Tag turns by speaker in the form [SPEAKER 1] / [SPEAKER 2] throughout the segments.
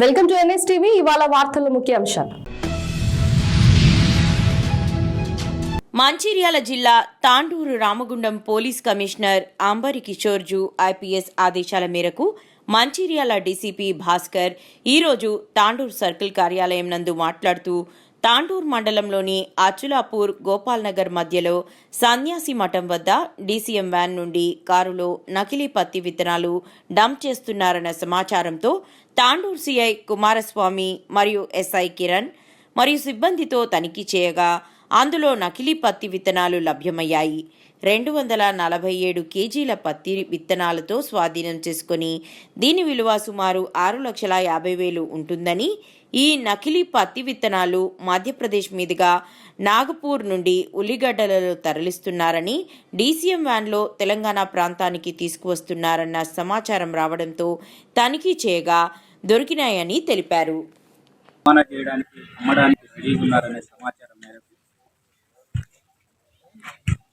[SPEAKER 1] Welcome to NS TV. ఇవాళ వార్తల ముఖ్య అంశాలు.
[SPEAKER 2] మంచిర్యాల జిల్లా తాండూరు రామగుండం పోలీస్ కమిషనర్ అంబరి కిషోర్జు ఐపీఎస్ ఆదేశాల మేరకు మంచిర్యాల డీసీపీ భాస్కర్ ఈరోజు తాండూరు సర్కిల్ కార్యాలయం నందు మాట్లాడుతూ తాండూరు మండలంలోని అచులాపూర్ గోపాల్ నగర్ మధ్యలో సన్యాసి మఠం వద్ద డీసీఎం వ్యాన్ నుండి కారులో నకిలీ పత్తి విత్తనాలు డంప్ చేస్తున్నారన్న సమాచారంతో తాండూరు సీఐ కుమారస్వామి మరియు ఎస్ఐ కిరణ్ మరియు సిబ్బందితో తనిఖీ చేయగా అందులో నకిలీ పత్తి విత్తనాలు లభ్యమయ్యాయి. 247 కేజీల పత్తి విత్తనాలతో స్వాధీనం చేసుకుని దీని విలువ సుమారు 6,50,000 ఉంటుందని, ఈ నకిలీ పత్తి విత్తనాలు మధ్యప్రదేశ్ మీదుగా నాగపూర్ నుండి ఉల్లిగడ్డలలో తరలిస్తున్నారని, డీసీఎం వ్యాన్లో తెలంగాణ ప్రాంతానికి తీసుకువస్తున్నారన్న సమాచారం రావడంతో తనిఖీ చేయగా దొరికినాయని తెలిపారు.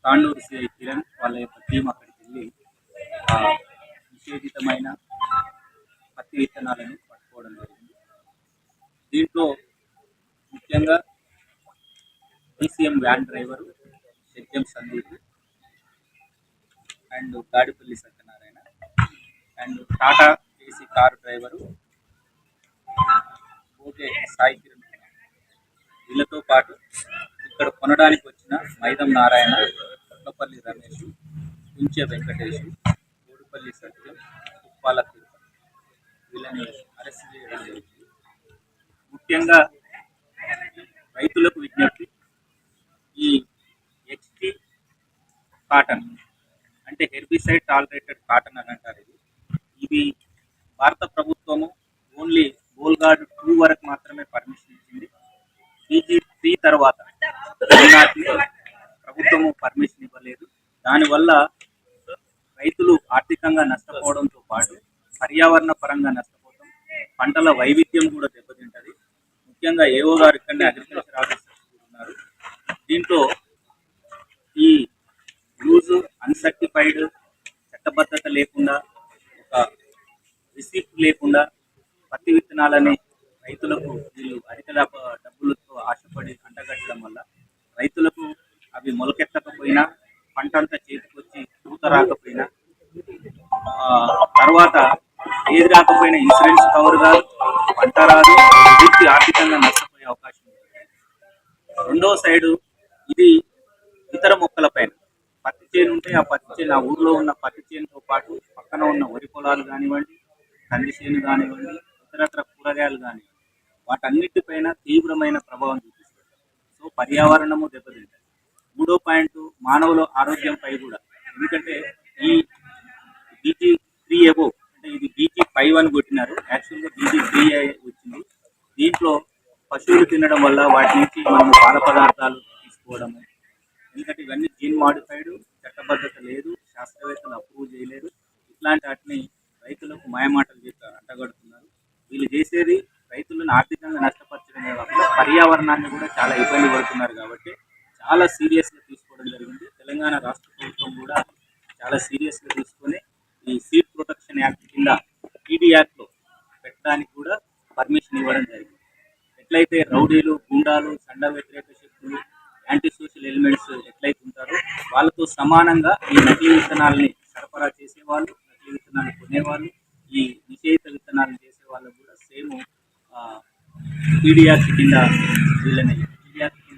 [SPEAKER 3] తాండూరు సిఐ కిరణ్ వాళ్ళ యొక్క టీం అక్కడికి వెళ్ళి నిషేధితమైన పత్తి విత్తనాలను పట్టుకోవడం జరిగింది. దీంట్లో ముఖ్యంగా DCM van driver Shedyam Sandeep and Gadipalli Satyanarayana and Tata AC car driver O K Sai Kiran, వీళ్ళతో పాటు ఇక్కడ కొనడానికి వచ్చిన మైదం నారాయణ, కొత్తపల్లి రమేష్, కుంచె వెంకటేష్, గోడుపల్లి సత్యం, ఉప్పాల తిరుపతి, వీళ్ళని అరెస్ట్ చేయడం జరిగింది. ముఖ్యంగా రైతులకు విజ్ఞప్తి, ఈ ఎక్స్టీ కాటన్ అంటే హెర్బిసైడ్ టాలరేటెడ్ కాటన్ అని అంటారు. ఇది భారత ప్రభుత్వము ఓన్లీ గోల్గార్డ్ 2 వరకు మాత్రమే పర్మిషన్ ఇచ్చింది. BG3 తర్వాత ప్రభుత్వము పర్మిషన్ ఇవ్వలేదు. దానివల్ల రైతులు ఆర్థికంగా నష్టపోవడంతో పాటు పర్యావరణ పరంగా నష్టపోతాం, పంటల వైవిధ్యం కూడా దెబ్బతింటది. ముఖ్యంగా ఏఓ గారు ఇక్కడనే అగ్రికల్చర్ ఆఫీసర్స్ ఉన్నారు. దీంట్లో ఈ లూజు అన్సర్టిఫైడ్, చట్టబద్ధత లేకుండా, ఒక రిసిప్ట్ లేకుండా పత్తి విత్తనాలని రైతులకు వీళ్ళు అధిక డబ్బులతో ఆశపడి అంటగట్టడం వల్ల రైతులకు అవి మొలకెత్తకపోయినా, పంట అంతా చేతికొచ్చి పూత రాకపోయినా, తర్వాత ఏది రాకపోయినా ఇన్సూరెన్స్ కవర్ కాదు, పంట రాదు, పూర్తి ఆర్థికంగా నష్టపోయే అవకాశం ఉంది. రెండవ సైడు ఇది ఇతర మొక్కల పైన పత్తి చేను ఉంటే ఆ పత్తి చేను, ఆ ఊర్లో ఉన్న పత్తి చేనుతో పాటు పక్కన ఉన్న వరి పొలాలు కానివ్వండి, కంది చేను కానివ్వండి, ఇతరత్ర కూరగాయలు కానివ్వండి, వాటన్నిటిపైన తీవ్రమైన ప్రభావం చూపిస్తుంది. సో పర్యావరణము దెబ్బతింటుంది. మూడో పాయింట్ మానవుల ఆరోగ్యంపై కూడా, ఎందుకంటే ఈ BG3 ఎబో అంటే ఇది BG5 అని కొట్టినారు, యాక్చువల్గా BG3 వచ్చింది. దీంట్లో పశువులు తినడం వల్ల వాటి నుంచి మనము పాల పదార్థాలు తీసుకోవడము, ఎందుకంటే ఇవన్నీ జీన్ మాడిఫైడ్, చట్టబద్ధత లేదు, శాస్త్రవేత్తలు అప్రూవ్ చేయలేరు. ఇట్లాంటి వాటిని రైతులకు మాయమాటలు చేసి అంటగడుతున్నారు. వీళ్ళు చేసేది రైతులను ఆర్థికంగా నష్టపరచడమే కాకుండా పర్యావరణాన్ని కూడా చాలా ఇబ్బంది పడుతున్నారు. కాబట్టి చాలా సీరియస్గా తీసుకోవడం జరిగింది. తెలంగాణ రాష్ట్ర ప్రభుత్వం కూడా చాలా సీరియస్గా తీసుకొని ఈ సీడ్ ప్రొటెక్షన్ యాక్ట్ కింద PD యాక్ట్లో పెట్టడానికి కూడా పర్మిషన్ ఇవ్వడం జరిగింది. ఎట్లయితే రౌడీలు, గుండాలు, చండ వ్యతిరేక శక్తులు, యాంటీ సోషల్ ఎలిమెంట్స్ ఎట్లయితే ఉంటారో వాళ్ళతో సమానంగా ఈ నకిలీ విత్తనాలని సరఫరా చేసేవాళ్ళు, నకిలీ విత్తనాలు కొనేవాళ్ళు, ఈ నిషేధిత విత్తనాలను చేసే వాళ్ళకు కూడా సేమ్ PD యాక్ట్ కింద వీళ్ళని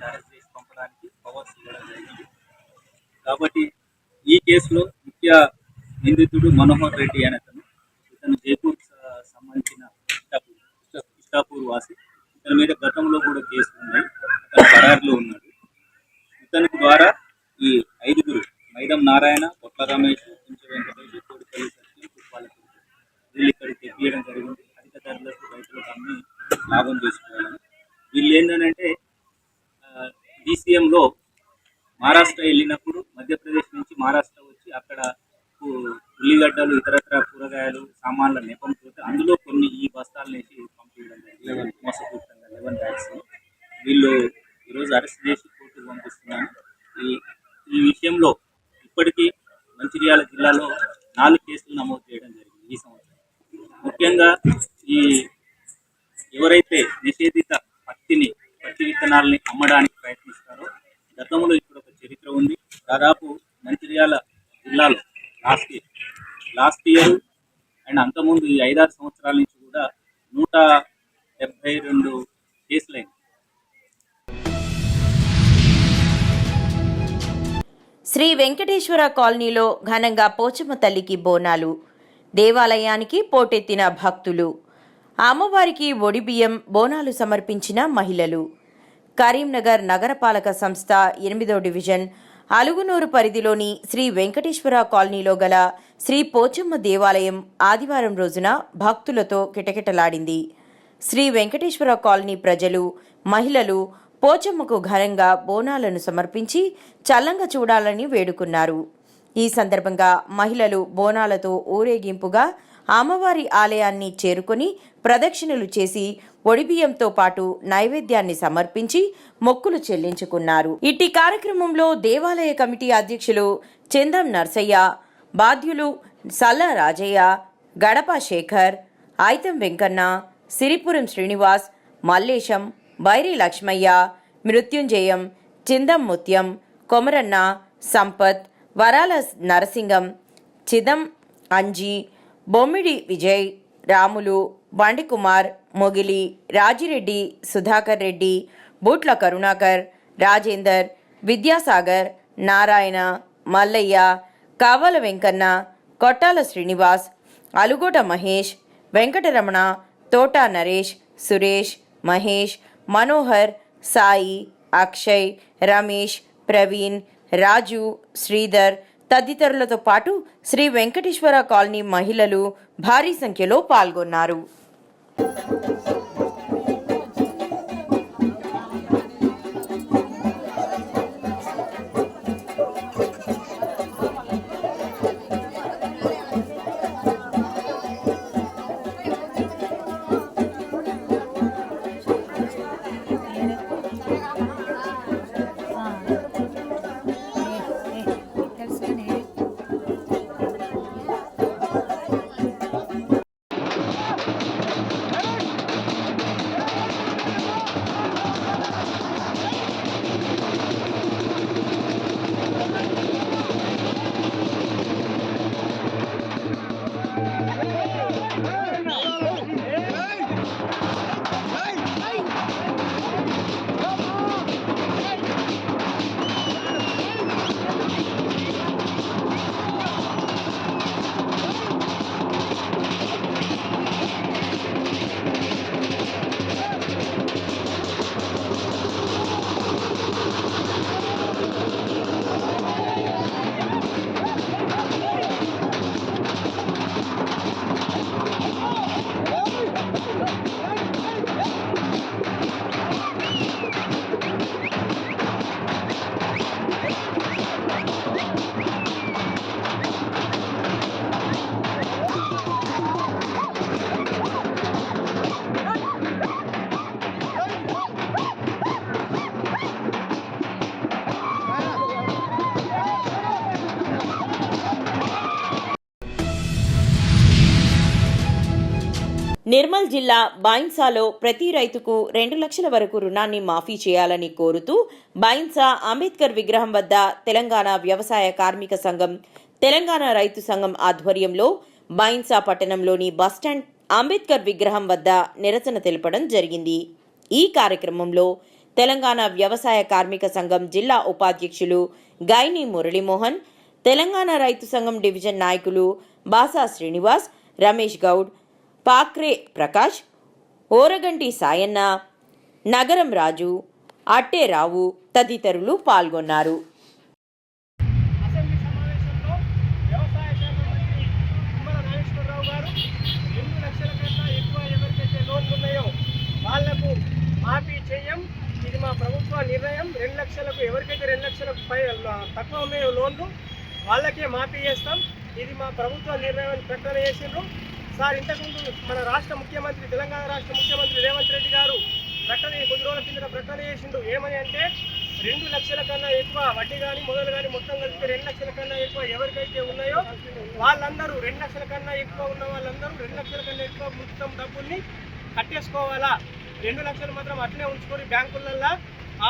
[SPEAKER 3] అరెస్ట్ చేసి పంపడానికి పవర్స్ ఇవ్వడం జరిగింది. కాబట్టి ఈ కేసులో ముఖ్య నిందితుడు మనోహర్ రెడ్డి అనే ఇతను జైపూర్ సంబంధించిన ఇష్టాపూర్ వాసి. ఇతని మీద గతంలో కూడా కేసులు ఉన్నాయి, ఇతను పరారులో ఉన్నాడు. ఇతని ద్వారా ఈ 5గురు మైదం నారాయణ, పొట్ల రమేష్, కుంచె వెంకటేష్, కోడిపల్లి సత్యం, ఉప్పాల వీళ్ళు ఇక్కడికి తెప్పియడం జరిగింది. అధిక ధరలకు రైతులకు అమ్మి లాభం చేసుకోవాలని. వీళ్ళు ఏంటంటే DCMలో మహారాష్ట్ర వెళ్ళినప్పుడు మధ్యప్రదేశ్ నుంచి మహారాష్ట్ర వచ్చి అక్కడ ఉల్లిగడ్డలు, ఇతరత్ర కూరగాయలు, సామాన్ల నెపంతో అందులో కొన్ని ఈ బస్తాలు వేసి పంపించడం జరిగింది. మోసపూరితంగా 11 బ్యాగ్స్ వీళ్ళు ఈరోజు అరెస్ట్ చేసి కోర్టుకు పంపిస్తున్నాను. ఈ విషయంలో ఇప్పటికీ మంచిర్యాల జిల్లాలో 4 కేసులు నమోదు చేయడం జరిగింది ఈ సంవత్సరం. ముఖ్యంగా ఈ ఎవరైతే నిషేధిత పత్తి విత్తనాలని అమ్మడానికి ప్రయత్నిస్తారో గతంలో ఇప్పుడు ఒక చరిత్ర ఉంది. దాదాపు మంచిర్యాల జిల్లాలో లాస్ట్ ఇయర్ అండ్ అంతకుముందు ఈ 5-6 సంవత్సరాల నుంచి కూడా 172 కేసులైంది.
[SPEAKER 2] శ్రీ వెంకటేశ్వర కాలనీలో ఘనంగా పోచమ్మ తల్లికి బోనాలు, దేవాలయానికి పోటెత్తిన భక్తులు, అమ్మవారికి ఒడిబియ్యం బోనాలు సమర్పించిన మహిళలు. కరీంనగర్ నగరపాలక సంస్థ 8వ డివిజన్ అలుగునూరు పరిధిలోని శ్రీ వెంకటేశ్వర కాలనీలో గల శ్రీ పోచమ్మ దేవాలయం ఆదివారం రోజున భక్తులతో కిటకిటలాడింది. శ్రీ వెంకటేశ్వర కాలనీ ప్రజలు, మహిళలు పోచమ్మకు ఘనంగా బోనాలను సమర్పించి చల్లంగా చూడాలని వేడుకున్నారు. ఈ సందర్భంగా మహిళలు బోనాలతో ఊరేగింపుగా అమ్మవారి ఆలయాన్ని చేరుకొని ప్రదక్షిణలు చేసి ఒడిబియ్యంతో పాటు నైవేద్యాన్ని సమర్పించి మొక్కులు చెల్లించుకున్నారు. ఇట్టి కార్యక్రమంలో దేవాలయ కమిటీ అధ్యక్షులు చందం నర్సయ్య, బాధ్యులు సల్ల రాజయ్య, గడప శేఖర్, ఐతం వెంకన్న, సిరిపురం శ్రీనివాస్, మల్లేశం, బైరి లక్ష్మయ్య, మృత్యుంజయం, చిందం ముత్యం, కొమరన్న, సంపత్, వరాల నరసింగం, చిదం అంజీ, బొమ్మిడి విజయ్, రాములు, బండికుమార్, మొగిలి, రాజిరెడ్డి, సుధాకర్ రెడ్డి, బూట్ల కరుణాకర్, రాజేందర్, విద్యాసాగర్, నారాయణ, మల్లయ్య, కావల వెంకన్న, కొట్టాల శ్రీనివాస్, అలుగోట మహేష్, వెంకటరమణ, తోటా నరేష్, సురేష్, మహేష్, మనోహర్, సాయి, అక్షయ్, రమేష్, ప్రవీణ్, రాజు, శ్రీధర్ తదితరులతో పాటు శ్రీ వెంకటేశ్వర కాలనీ మహిళలు భారీ సంఖ్యలో పాల్గొన్నారు. నిర్మల్ జిల్లా బైన్సాలో ప్రతి రైతుకు 2 లక్షల వరకు రుణాన్ని మాఫీ చేయాలని కోరుతూ బైన్సా అంబేద్కర్ విగ్రహం వద్ద తెలంగాణ వ్యవసాయ కార్మిక సంఘం, తెలంగాణ రైతు సంఘం ఆధ్వర్యంలో బైన్సా పట్టణంలోని బస్టాండ్ అంబేద్కర్ విగ్రహం వద్ద నిరసన తెలపడం జరిగింది. ఈ కార్యక్రమంలో తెలంగాణ వ్యవసాయ కార్మిక సంఘం జిల్లా ఉపాధ్యక్షులు గైని మురళీమోహన్, తెలంగాణ రైతు సంఘం డివిజన్ నాయకులు బాసా శ్రీనివాస్, రమేష్ గౌడ్, పాక్రే ప్రకాష్, ఓరగంటి సాయన్న, నగరం రాజు, అట్టే రావు తదితరులు పాల్గొన్నారు.
[SPEAKER 4] అసెంబ్లీ సమావేశంలో వ్యవసాయ శాఖ మంత్రి తుమ్మల నాగేశ్వరరావు గారు 2 లక్షల కన్నా ఎక్కువ ఎవరికైతే లోన్లు ఉన్నాయో వాళ్లకు మాఫీ చేయం, ఇది మా ప్రభుత్వ నిర్ణయం, 2 లక్షలకు ఎవరికైతే 2 లక్షలకు తక్కువ ఉన్నాయో లోన్లు వాళ్ళకే మాఫీ చేస్తాం, ఇది మా ప్రభుత్వ నిర్ణయం అని ప్రకటన చేసిండ్రు. సార్, ఇంతకుముందు మన రాష్ట్ర ముఖ్యమంత్రి, తెలంగాణ రాష్ట్ర ముఖ్యమంత్రి రేవంత్ రెడ్డి గారు కొద్ది రోజుల కింద ప్రకటన చేసిండు. ఏమని అంటే 2 లక్షల కన్నా ఎక్కువ వడ్డీ కానీ మొదలు కానీ మొత్తం కలిపి 2 లక్షల కన్నా ఎక్కువ ఎవరికైతే ఉన్నాయో వాళ్ళందరూ 2 లక్షల కన్నా ఎక్కువ ఉన్న వాళ్ళందరూ 2 లక్షల కన్నా ఎక్కువ మొత్తం డబ్బుల్ని కట్టేసుకోవాలా, 2 లక్షలు మాత్రం అట్లే ఉంచుకొని బ్యాంకులల్లో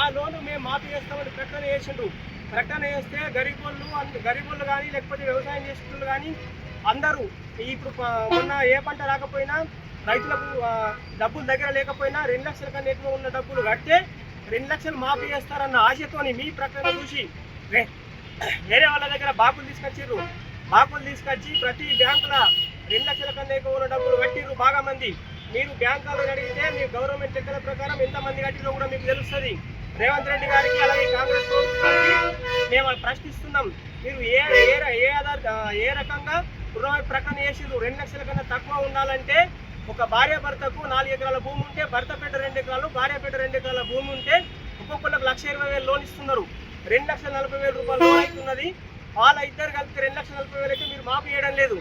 [SPEAKER 4] ఆ లోను మేము మాఫీ చేస్తామని ప్రకటన చేసిండ్రు. ప్రకటన చేస్తే గరీబోళ్ళు కానీ లేకపోతే వ్యవసాయం చేసేటోళ్ళు కానీ అందరూ ఇప్పుడు మొన్న ఏ పంట రాకపోయినా రైతులకు డబ్బులు దగ్గర లేకపోయినా 2 లక్షల కన్నా ఎక్కువ ఉన్న డబ్బులు కడితే 2 లక్షలు మాఫీ చేస్తారన్న ఆశతోని మీ ప్రకటన చూసి వేరే వాళ్ళ దగ్గర బాకులు తీసుకొచ్చిర్రు. బాకులు తీసుకొచ్చి ప్రతి బ్యాంకుల 2 లక్షల కన్నా ఎక్కువ ఉన్న డబ్బులు కట్టిర్రు బాగా మంది. మీరు బ్యాంకులో అడిగితే మీ గవర్నమెంట్ లెక్కల ప్రకారం ఎంతమంది కట్టిరో కూడా మీకు తెలుస్తుంది. రేవంత్ రెడ్డి గారికి అలాగే కాంగ్రెస్ ప్రభుత్వానికి మేము ప్రశ్నిస్తున్నాం. మీరు ఏ రకంగా రుణమాఫీ ప్రకటన చేసిర్రు? 2 లక్షల కన్నా తక్కువ ఉండాలంటే ఒక భార్య భర్తకు 4 ఎకరాల భూమి ఉంటే, భర్త పేట 2 ఎకరాలు, భార్య పేట 2 ఎకరాల భూమి ఉంటే ఒక్కొక్కరికి 1,20,000 లోన్ ఇస్తున్నారు. 2,40,000 రూపాయలు లోన్ అవుతున్నది. వాళ్ళ ఇద్దరు కలిపి 2,40,000 అయితే మీరు మాఫీ చేయడం లేదు.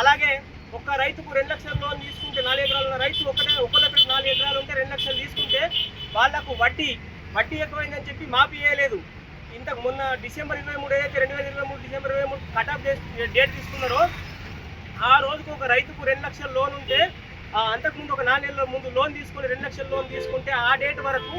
[SPEAKER 4] అలాగే ఒక రైతుకు 2 లక్షల లోన్ తీసుకుంటే 4 ఎకరాల రైతు ఒకళ్ళకి 4 ఎకరాలు ఉంటే 2 లక్షలు తీసుకుంటే వాళ్లకు వడ్డీ ఎక్కువైందని చెప్పి మాఫీ చేయలేదు. ఇంతకు మొన్న డిసెంబర్ 23 ఏదైతే 2023 డిసెంబర్ 23 కటాఫ్ డేట్ తీసుకున్నారో ఆ రోజుకు ఒక రైతుకు 2 లక్షల లోన్ ఉంటే అంతకుముందు ఒక 4 నెలల ముందు లోన్ తీసుకుని 2 లక్షల లోన్ తీసుకుంటే ఆ డేట్ వరకు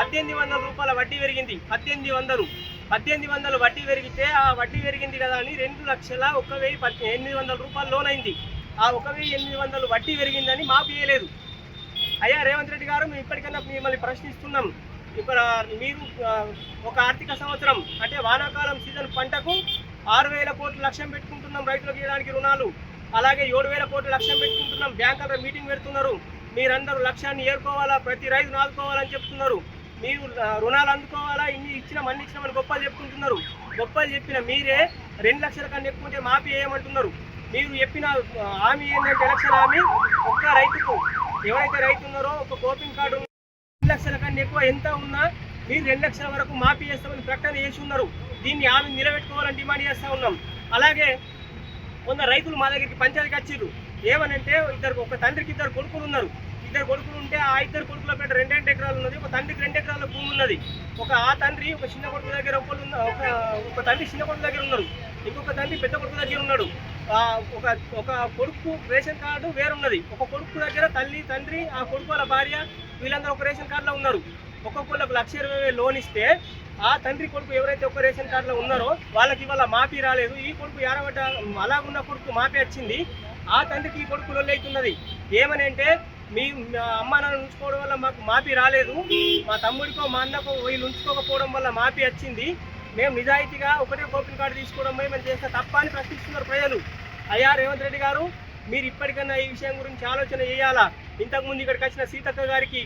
[SPEAKER 4] 1,800 రూపాయల వడ్డీ పెరిగింది. 1,800 వడ్డీ పెరిగితే ఆ వడ్డీ పెరిగింది కదా అని 2,01,800 రూపాయలు లోన్ అయింది. ఆ 1,800 వడ్డీ పెరిగిందని మాఫీ చేయలేదు. అయ్యా రేవంత్ రెడ్డి గారు, మేము ఇప్పటికైనా మిమ్మల్ని ప్రశ్నిస్తున్నాం. ఇక్కడ మీరు ఒక ఆర్థిక సంవత్సరం అంటే వానాకాలం సీజన్ పంటకు 6,000 కోట్లు లక్ష్యం పెట్టుకుంటున్నాం రైతులకు ఇవ్వడానికి రుణాలు. అలాగే 7,000 కోట్లు లక్ష్యం పెట్టుకుంటున్నాం. బ్యాంకుల మీటింగ్ పెడుతున్నారు. మీరందరూ లక్ష్యాన్ని ఏరుకోవాలా, ప్రతి రైతును ఆదుకోవాలని చెప్తున్నారు. మీరు రుణాలు అందుకోవాలా, ఇన్ని ఇచ్చినామని గొప్పలు చెప్పుకుంటున్నారు. గొప్పలు చెప్పిన మీరే 2 లక్షల కన్నా ఎక్కువ ఉంటే మాఫీ చేయమంటున్నారు. మీరు చెప్పిన హామీ ఏంటంటే ఎలక్షన్ హామీ, ఒక్క రైతుకు ఎవరైతే రైతు ఉన్నారో ఒక కోపింగ్ కార్డు 2 లక్షల కన్నా ఎక్కువ ఎంత ఉన్నా మీరు 2 లక్షల వరకు మాఫీ చేస్తామని ప్రకటన చేసి ఉన్నారు. దీన్ని హామీ నిలబెట్టుకోవాలని డిమాండ్ చేస్తూ ఉన్నాం. అలాగే కొందరు రైతులు మా దగ్గరికి పంచాయతీకి వచ్చిర్రు. ఏమనంటే ఒక తండ్రికి 2 కొడుకులు ఉన్నారు. 2 కొడుకులు ఉంటే ఆ 2 కొడుకుల పేట 2 ఎకరాలు ఉన్నది. ఒక తండ్రికి 2 ఎకరాల భూమి ఉన్నది. ఆ తండ్రి ఒక చిన్న కొడుకు దగ్గర ఒక తండ్రి చిన్న కొడుకు దగ్గర ఉన్నారు. ఇంకొక తండ్రి పెద్ద కొడుకు దగ్గర ఉన్నాడు. ఒక కొడుకు రేషన్ కార్డు వేరున్నది. ఒక కొడుకు దగ్గర తల్లి, తండ్రి, ఆ కొడుకు వాళ్ళ భార్య వీళ్ళందరూ ఒక రేషన్ కార్డులో ఉన్నారు. ఒక్కొక్కళ్ళకు 1,20,000 లోన్ ఇస్తే ఆ తండ్రి కొడుకు ఎవరైతే ఒక రేషన్ కార్డులో ఉన్నారో వాళ్ళకి ఇవాళ మాఫీ రాలేదు. ఈ కొడుకు అలాగున్న కొడుకు మాఫీ వచ్చింది. ఆ తండ్రికి ఈ కొడుకు లొల్లైతున్నది. ఏమని అంటే మీ అమ్మ నాన్న ఉంచుకోవడం వల్ల మాకు మాఫీ రాలేదు, మా తమ్ముడికో మా అన్నకో వీళ్ళు ఉంచుకోకపోవడం వల్ల మాఫీ వచ్చింది, మేము నిజాయితీగా ఒకటే కోపింగ్ కార్డు తీసుకోవడం మేము చేస్తే తప్ప అని ప్రశ్నిస్తున్నారు ప్రజలు. అయ్యా రేవంత్ రెడ్డి గారు, మీరు ఇప్పటికన్నా ఈ విషయం గురించి ఆలోచన చేయాలా. ఇంతకుముందు ఇక్కడికి వచ్చిన సీతక్క గారికి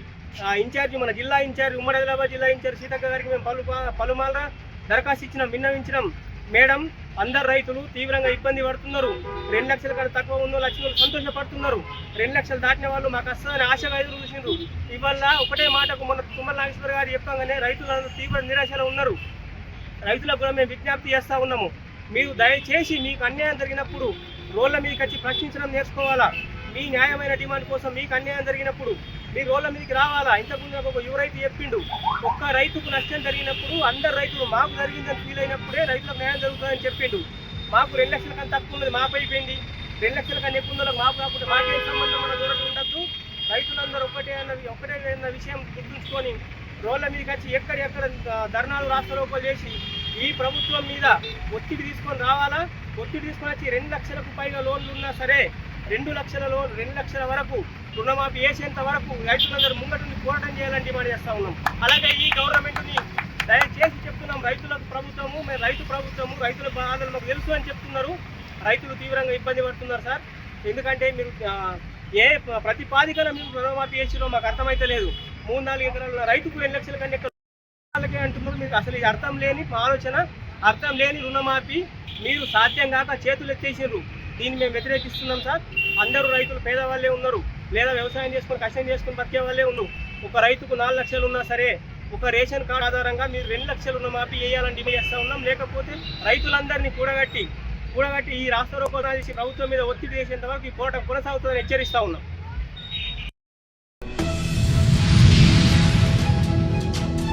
[SPEAKER 4] ఇన్ఛార్జి, మన జిల్లా ఇన్ఛార్జి, ఉమ్మడి ఆదిలాబాద్ జిల్లా ఇన్ఛార్జి సీతక్క గారికి మేము పలుమాల దరఖాస్తు ఇచ్చినాం, విన్నవించినాం. మేడం, అందరు రైతులు తీవ్రంగా ఇబ్బంది పడుతున్నారు. 2 లక్షల కన్నా తక్కువ ఉన్న లక్షలు సంతోషపడుతున్నారు. 2 లక్షలు దాటిన వాళ్ళు మాకు వస్తుందని ఆశగా ఎదురు చూసిండ్రు. ఇవాళ ఒకటే మాటకు మొన్న తుమ్మల నాగేశ్వర్ గారు చెప్పగానే రైతులందరూ తీవ్ర నిరాశలో ఉన్నారు. రైతులకు కూడా మేము విజ్ఞప్తి చేస్తూ ఉన్నాము. మీరు దయచేసి మీకు అన్యాయం జరిగినప్పుడు రోడ్ల మీదకి వచ్చి ప్రశ్నించడం నేర్చుకోవాలా. మీ న్యాయమైన డిమాండ్ కోసం మీకు అన్యాయం జరిగినప్పుడు మీరు రోడ్ల మీదకి రావాలా. ఇంతకుముందు ఒక యువ రైతు చెప్పిండు, ఒక్క రైతుకు నష్టం జరిగినప్పుడు అందరు రైతులు మాకు జరిగిందని ఫీల్ అయినప్పుడే రైతులకు న్యాయం జరుగుతుందని చెప్పిండు. మాకు 2 లక్షల కన్నా తక్కువ ఉన్నది మాకు అయిపోయింది, 2 లక్షల కన్నా ఎక్కువ ఉన్నది మాకు కాకుండా మాకేం సంబంధం మన దూరం ఉండద్దు. రైతులందరూ ఒకటే అన్న విషయం గుర్తుంచుకొని రోడ్ల మీదకి వచ్చి ఎక్కడెక్కడ ధర్నాలు రాస్తారోపలు చేసి ఈ ప్రభుత్వం మీద ఒత్తిడి తీసుకొని రావాలా. ఒత్తిడి తీసుకొని వచ్చి 2 లక్షలకు పైగా లోన్లు ఉన్నా సరే 2 లక్షల వరకు రుణమాఫీ వేసేంత వరకు రైతులందరూ ముంగటుండి పోరాటం చేయాలని డిమాండ్ చేస్తూ ఉన్నాం. అలాగే ఈ గవర్నమెంట్ని దయచేసి చెప్తున్నాం, రైతులకు ప్రభుత్వము, మేము రైతు ప్రభుత్వము, రైతుల బాధలు మాకు తెలుసు అని చెప్తున్నారు. రైతులు తీవ్రంగా ఇబ్బంది పడుతున్నారు సార్. ఎందుకంటే మీరు ఏ ప్రతిపాదికన మీరు రుణమాఫీ చేసిరో మాకు అర్థమైతే లేదు. 3-4 ఎకరాల రైతుకు 2 లక్షల కన్నా వాళ్ళకే అంటున్నారు. మీకు అసలు ఇది అర్థం లేని ఆలోచన, అర్థం లేని రుణమాఫీ మీరు సాధ్యం కాక చేతులు ఎత్తేసారు. దీన్ని మేము వ్యతిరేకిస్తున్నాం సార్. అందరూ రైతులు పేదవాళ్ళే ఉన్నారు, లేదా వ్యవసాయం చేసుకొని కష్టం చేసుకొని బతికే వాళ్ళే ఉన్నారు. ఒక రైతుకు 4 లక్షలు ఉన్నా సరే ఒక రేషన్ కార్డు ఆధారంగా మీరు 2 లక్షలు రుణమాఫీ చేయాలని డిమాండ్ చేస్తూ ఉన్నాం. లేకపోతే రైతులందరినీ కూడగట్టి ఈ రాష్ట్ర రోకోదాలు చేసి ప్రభుత్వం మీద ఒత్తిడి చేసేంత వరకు ఈ పోరాటం కొనసాగుతుందని హెచ్చరిస్తూ ఉన్నాం.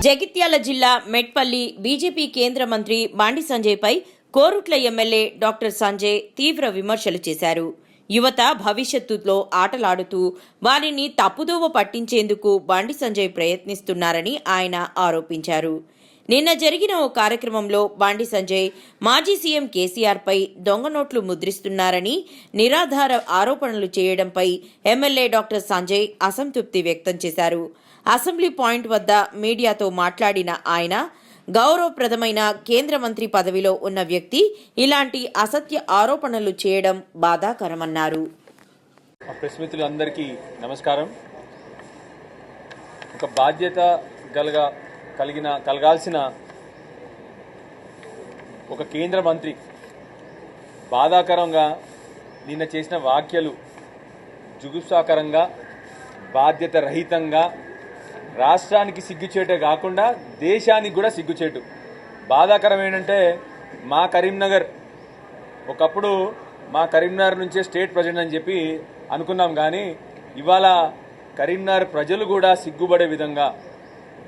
[SPEAKER 2] జగిత్యాల జిల్లా మెట్పల్లి బీజేపీ కేంద్ర మంత్రి బండి సంజయ్పై కోరుట్ల ఎమ్మెల్యే డాక్టర్ సంజయ్ తీవ్ర విమర్శలు చేశారు. యువత భవిష్యత్తులో ఆటలాడుతూ వారిని తప్పుదోవ పట్టించేందుకు బండి సంజయ్ ప్రయత్నిస్తున్నారని ఆయన ఆరోపించారు. నిన్న జరిగిన ఓ కార్యక్రమంలో బండి సంజయ్ మాజీ సీఎం కేసీఆర్పై దొంగ నోట్లు ముద్రిస్తున్నారని నిరాధార ఆరోపణలు చేయడంపై ఎమ్మెల్యే డాక్టర్ సంజయ్ అసంతృప్తి వ్యక్తం చేశారు. అసెంబ్లీ పాయింట్ వద్ద మీడియాతో మాట్లాడిన ఆయన గౌరవప్రదమైన కేంద్ర మంత్రి పదవిలో ఉన్న వ్యక్తి ఇలాంటి అసత్య ఆరోపణలు చేయడం బాధాకరమన్నారు.
[SPEAKER 5] ప్రెస్ మిత్రులందరికీ నమస్కారం. ఒక బాధ్యత కలగాల్సిన ఒక కేంద్ర మంత్రి బాధాకరంగా నిన్న చేసిన వ్యాఖ్యలు జుగుప్సాకరంగా, బాధ్యత రహితంగా, రాష్ట్రానికి సిగ్గుచేటే కాకుండా దేశానికి కూడా సిగ్గుచేటు. బాధాకరం ఏంటంటే మా కరీంనగర్ ఒకప్పుడు మా కరీంనగర్ నుంచే స్టేట్ ప్రెసిడెంట్ అని చెప్పి అనుకున్నాం, కానీ ఇవాళ కరీంనగర్ ప్రజలు కూడా సిగ్గుపడే విధంగా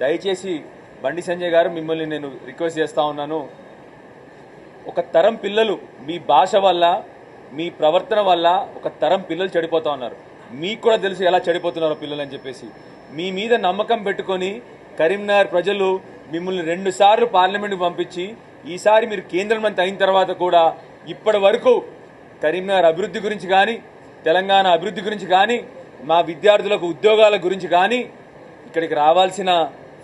[SPEAKER 5] దయచేసి బండి సంజయ్ గారు మిమ్మల్ని నేను రిక్వెస్ట్ చేస్తూ ఉన్నాను. ఒక తరం పిల్లలు మీ భాష వల్ల, మీ ప్రవర్తన వల్ల ఒక తరం పిల్లలు చెడిపోతూ ఉన్నారు. మీకు కూడా తెలుసు ఎలా చెడిపోతున్నారో పిల్లలు అని చెప్పేసి. మీ మీద నమ్మకం పెట్టుకొని కరీంనగర్ ప్రజలు మిమ్మల్ని 2 సార్లు పార్లమెంట్కి పంపించి ఈసారి మీరు కేంద్ర మంత్రి అయిన తర్వాత కూడా ఇప్పటి వరకు కరీంనగర్ అభివృద్ధి గురించి కానీ, తెలంగాణ అభివృద్ధి గురించి కానీ, మా విద్యార్థులకు ఉద్యోగాల గురించి కానీ, ఇక్కడికి రావాల్సిన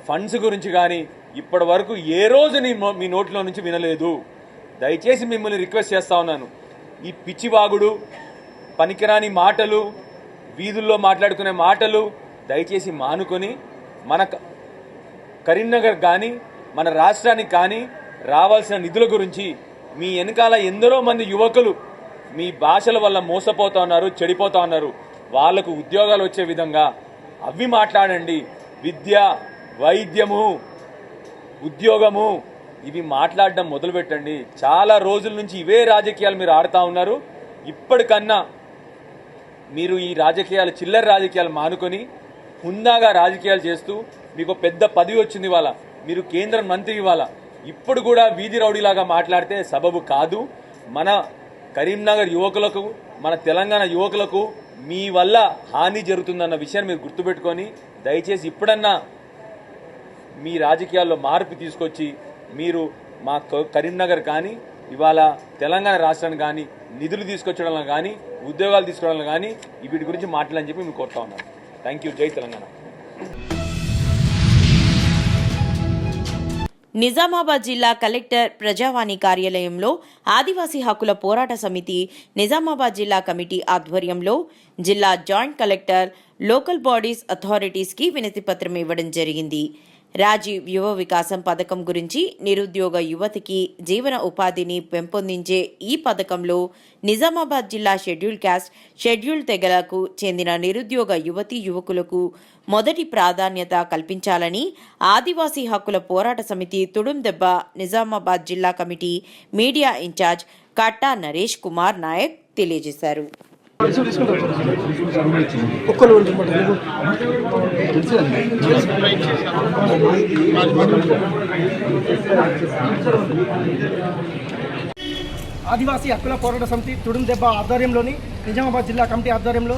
[SPEAKER 5] ఫండ్స్ గురించి కానీ ఇప్పటి వరకు ఏ రోజు మీ నోట్లో నుంచి వినలేదు. దయచేసి మిమ్మల్ని రిక్వెస్ట్ చేస్తూ ఉన్నాను. ఈ పిచ్చివాగుడు, పనికిరాని మాటలు, వీధుల్లో మాట్లాడుకునే మాటలు దయచేసి మానుకొని మన కరీంనగర్ కానీ మన రాష్ట్రానికి కానీ రావాల్సిన నిధుల గురించి, మీ వెనకాల ఎందరో మంది యువకులు మీ భాషల వల్ల మోసపోతూ ఉన్నారు, చెడిపోతూ ఉన్నారు, వాళ్లకు ఉద్యోగాలు వచ్చే విధంగా అవి మాట్లాడండి. విద్య, వైద్యము, ఉద్యోగము ఇవి మాట్లాడడం మొదలుపెట్టండి. చాలా రోజుల నుంచి ఇవే రాజకీయాలు మీరు ఆడుతూ ఉన్నారు. ఇప్పటికన్నా మీరు ఈ రాజకీయాలు, చిల్లర రాజకీయాలు మానుకొని హుందాగా రాజకీయాలు చేస్తూ మీకు పెద్ద పదవి వచ్చింది ఇవాళ, మీరు కేంద్ర మంత్రి ఇవాళ, ఇప్పుడు కూడా వీధి రౌడీలాగా మాట్లాడితే సబబు కాదు. మన కరీంనగర్ యువకులకు, మన తెలంగాణ యువకులకు మీ వల్ల హాని జరుగుతుందన్న విషయాన్ని మీరు గుర్తుపెట్టుకొని దయచేసి ఇప్పుడన్నా మీ రాజకీయాల్లో మార్పు తీసుకొచ్చి మీరు మా కరీంనగర్ కానీ ఇవాళ తెలంగాణ రాష్ట్రానికి కానీ నిధులు తీసుకొచ్చడంలో కానీ ఉద్యోగాలు తీసుకోవడంలో కానీ వీటి గురించి మాట్లాడాలని చెప్పి మీకు కోరుతా ఉన్నాను. Thank you. జై తెలంగాణ.
[SPEAKER 2] నిజామాబాద్ జిల్లా కలెక్టర్ ప్రజావాణి కార్యాలయంలో ఆదివాసీ హక్కుల పోరాట సమితి నిజామాబాద్ జిల్లా కమిటీ ఆధ్వర్యంలో జిల్లా జాయింట్ కలెక్టర్, లోకల్ బాడీస్ అథారిటీస్కి వినతిపత్రం ఇవ్వడం జరిగింది. రాజీవ్ యువ వికాసం పథకం గురించి నిరుద్యోగ యువతికి జీవన ఉపాధిని పెంపొందించే ఈ పథకంలో నిజామాబాద్ జిల్లా షెడ్యూల్ క్యాస్ట్, షెడ్యూల్ తెగలకు చెందిన నిరుద్యోగ యువతీ యువకులకు మొదటి ప్రాధాన్యత కల్పించాలని ఆదివాసీ హక్కుల పోరాట సమితి తుడుందెబ్బ నిజామాబాద్ జిల్లా కమిటీ మీడియా ఇన్ఛార్జ్ కట్టా నరేష్ కుమార్ నాయక్ తెలియజేశారు.
[SPEAKER 4] ఆదివాసీ హక్కుల పోరాట సమితి తుడుందెబ్బ ఆధ్వర్యంలోని నిజామాబాద్ జిల్లా కమిటీ ఆధ్వర్యంలో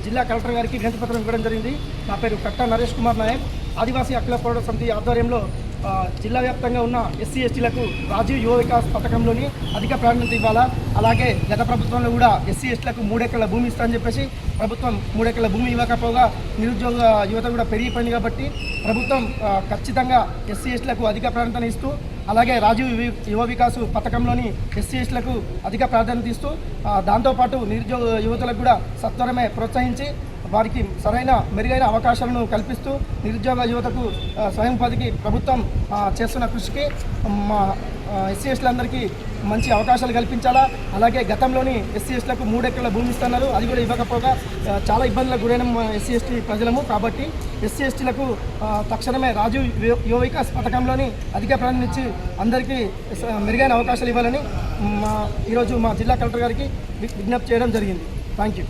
[SPEAKER 4] జిల్లా కలెక్టర్ గారికి వినతిపత్రం ఇవ్వడం జరిగింది. నా పేరు కట్టా నరేష్ కుమార్ నాయక్. ఆదివాసీ హక్కుల పోరాట సమితి ఆధ్వర్యంలో జిల్లా వ్యాప్తంగా ఉన్న ఎస్సీ ఎస్టీలకు రాజీవ్ యువ వికాస్ పథకంలోని అధిక ప్రాధాన్యత ఇవ్వాలా, అలాగే గత ప్రభుత్వంలో కూడా ఎస్సీ ఎస్టీలకు 3 ఎకరాల భూమి ఇస్తామని చెప్పేసి ప్రభుత్వం 3 ఎకరాల భూమి ఇవ్వకపోగా నిరుద్యోగ యువత కూడా పెరిగిపోయింది. కాబట్టి ప్రభుత్వం ఖచ్చితంగా ఎస్సీ ఎస్టీలకు అధిక ప్రాధాన్యత ఇస్తూ, అలాగే రాజీవ్ యువ వికాస్ పథకంలోని ఎస్సీ ఎస్టీలకు అధిక ప్రాధాన్యత ఇస్తూ, దాంతోపాటు నిరుద్యోగ యువతలకు కూడా సత్వరమే ప్రోత్సహించి వారికి మెరుగైన అవకాశాలను కల్పిస్తూ నిరుద్యోగ యువతకు స్వయం ఉపాధికి ప్రభుత్వం చేస్తున్న కృషికి మా ఎస్సీ ఎస్టీలందరికీ మంచి అవకాశాలు కల్పించాలా. అలాగే గతంలోని ఎస్సీ ఎస్టీలకు 3 ఎకరాల భూమి ఇస్తున్నారు, అది కూడా ఇవ్వకపోగా చాలా ఇబ్బందులకు గురైన ఎస్సీ ఎస్టీ ప్రజలము. కాబట్టి ఎస్సీ ఎస్టీలకు తక్షణమే రాజీవ్ యువ వికాస్ పథకంలోని అధిక ప్రాధాన్యత ఇచ్చి అందరికీ మెరుగైన అవకాశాలు ఇవ్వాలని ఈరోజు మా జిల్లా కలెక్టర్ గారికి విజ్ఞప్తి చేయడం జరిగింది. Thank you.